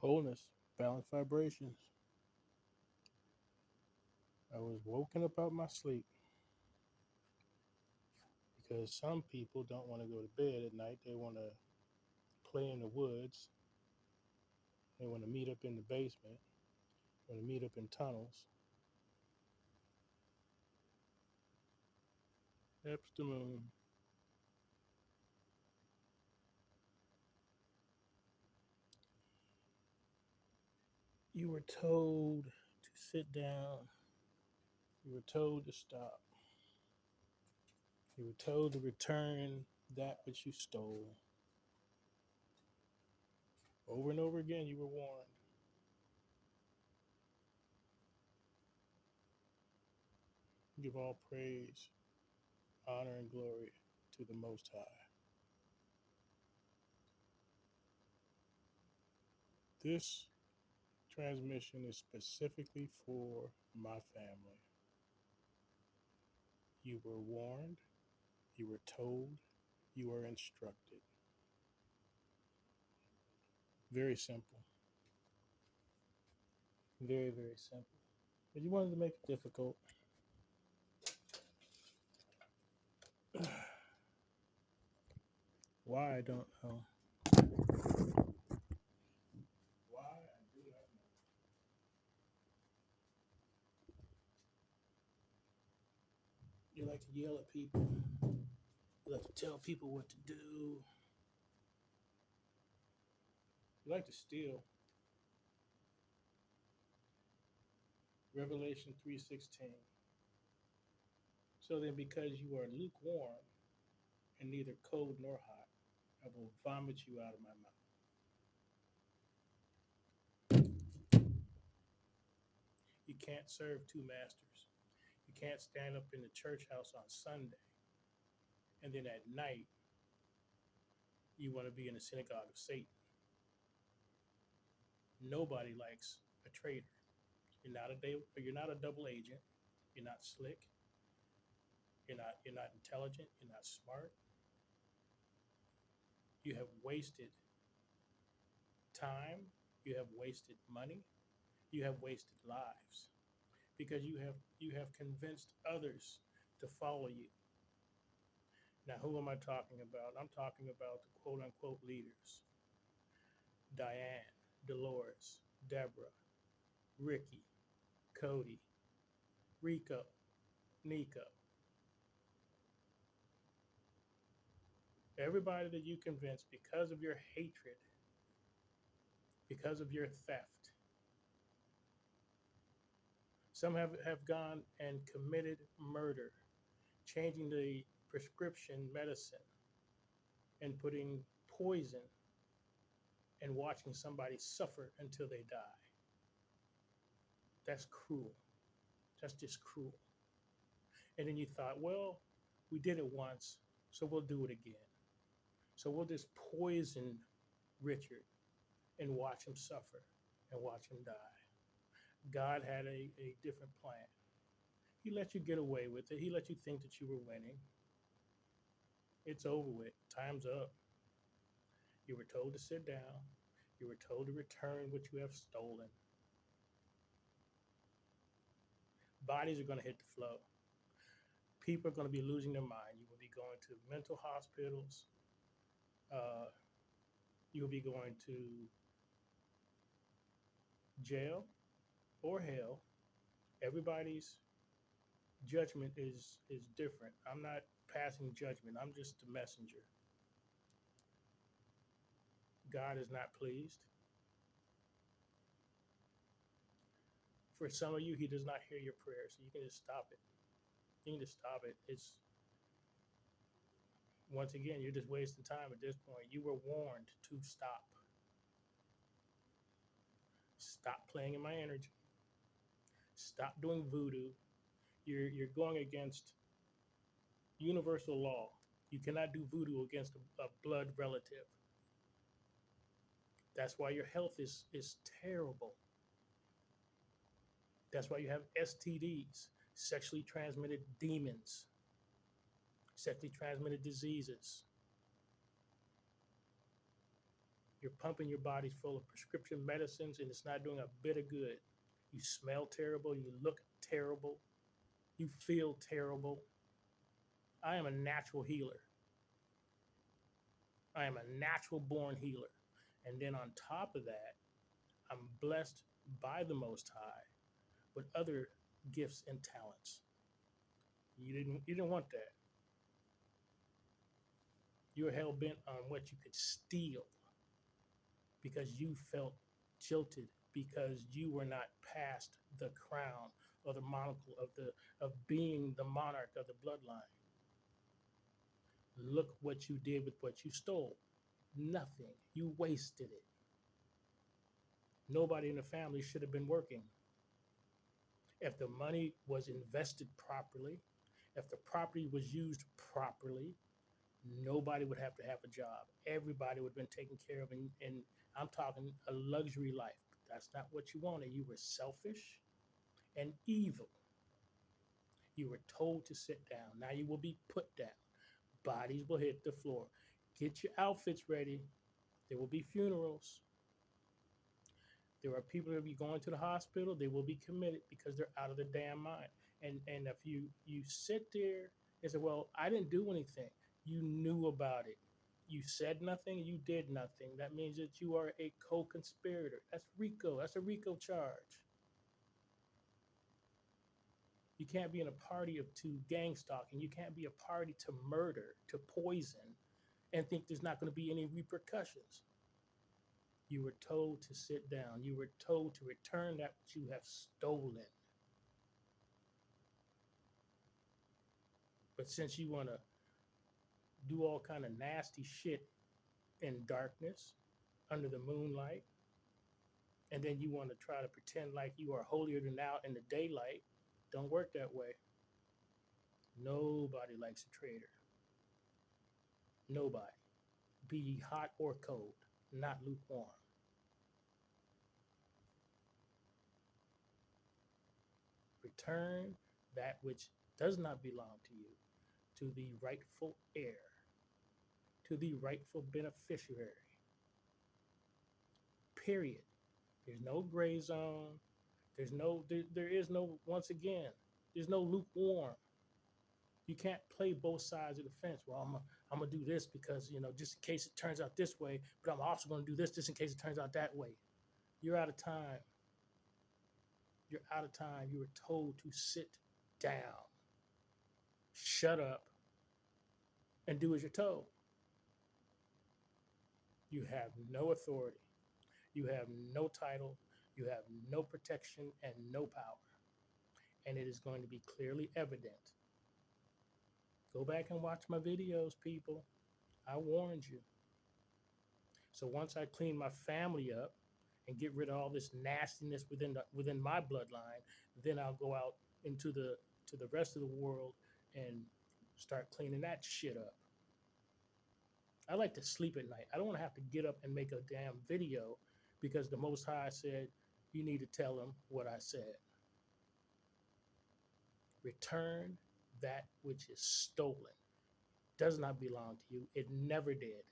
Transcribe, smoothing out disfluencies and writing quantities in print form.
wholeness, balanced vibrations. I was woken up out my sleep because some people don't want to go to bed at night. They want to play in the woods. They want to meet up in the basement. Want to meet up in tunnels. That's the moon. You were told to sit down. You were told to stop. You were told to return that which you stole. Over and over again, you were warned. Give all praise, honor, and glory to the Most High. This transmission is specifically for my family. You were warned, you were told, you were instructed. Very simple. Very, very simple. But you wanted to make it difficult. Why, I don't know. Why, I do not know. You like to yell at people. You like to tell people what to do. You like to steal. Revelation 3:16. So then, because you are lukewarm and neither cold nor hot, I will vomit you out of my mouth. You can't serve two masters. You can't stand up in the church house on Sunday and then at night you want to be in the synagogue of Satan. Nobody likes a traitor. You're not a double agent. You're not slick. You're not intelligent. You're not smart. You have wasted time. You have wasted money. You have wasted lives because you have convinced others to follow you. Now, who am I talking about? I'm talking about the quote unquote leaders: Diane, Dolores, Deborah, Ricky, Cody, Rico, Nico. Everybody that you convinced because of your hatred, because of your theft. Some have gone and committed murder, changing the prescription medicine and putting poison and watching somebody suffer until they die. That's cruel. That's just cruel. And then you thought, well, we did it once, so we'll do it again. So we'll just poison Richard and watch him suffer and watch him die. God had a different plan. He let you get away with it. He let you think that you were winning. It's over with. Time's up. You were told to sit down. You were told to return what you have stolen. Bodies are going to hit the flow. People are going to be losing their mind. You will be going to mental hospitals. Uh, you will be going to jail or hell. Everybody's judgment is different. I'm not passing judgment. I'm just the messenger. God is not pleased. For some of you, He does not hear your prayers. So you can just stop it. You can just stop it. It's once again, you're just wasting time at this point. You were warned to stop. Stop playing in my energy. Stop doing voodoo. You're going against universal law. You cannot do voodoo against a blood relative. That's why your health is terrible. That's why you have STDs, sexually transmitted demons, sexually transmitted diseases. You're pumping your body full of prescription medicines and it's not doing a bit of good. You smell terrible. You look terrible. You feel terrible. I am a natural healer. I am a natural born healer. And then on top of that, I'm blessed by the Most High with other gifts and talents. You didn't want that. You were hell bent on what you could steal because you felt jilted because you were not past the crown or the monocle of being the monarch of the bloodline. Look what you did with what you stole. Nothing. You wasted it. Nobody in the family should have been working. If the money was invested properly, if the property was used properly, nobody would have to have a job. Everybody would have been taken care of. And I'm talking a luxury life. That's not what you wanted. You were selfish and evil. You were told to sit down. Now you will be put down. Bodies will hit the floor. Get your outfits ready. There will be funerals. There are people that will be going to the hospital. They will be committed because they're out of their damn mind. And if you sit there and say, well, I didn't do anything. You knew about it. You said nothing. You did nothing. That means that you are a co-conspirator. That's RICO. That's a RICO charge. You can't be in a party of two gang stalking. You can't be a party to murder, to poison, and think there's not going to be any repercussions. You were told to sit down. You were told to return that which you have stolen. But since you want to do all kind of nasty shit in darkness, under the moonlight, and then you want to try to pretend like you are holier than thou in the daylight, don't work that way. Nobody likes a traitor. Nobody. Be ye hot or cold, not lukewarm. Return that which does not belong to you to the rightful heir, to the rightful beneficiary. Period. There's no gray zone. There is no, once again, there's no lukewarm. You can't play both sides of the fence. Well, I'm gonna do this because, just in case it turns out this way, but I'm also gonna do this just in case it turns out that way. You're out of time. You're out of time. You were told to sit down, shut up, and do as you're told. You have no authority. You have no title. You have no protection and no power. And it is going to be clearly evident. Go back and watch my videos, people. I warned you. So once I clean my family up and get rid of all this nastiness within my bloodline, then I'll go out into the rest of the world and start cleaning that shit up. I like to sleep at night. I don't want to have to get up and make a damn video because the Most High said, you need to tell him what I said. Return that which is stolen. Does not belong to you. It never did.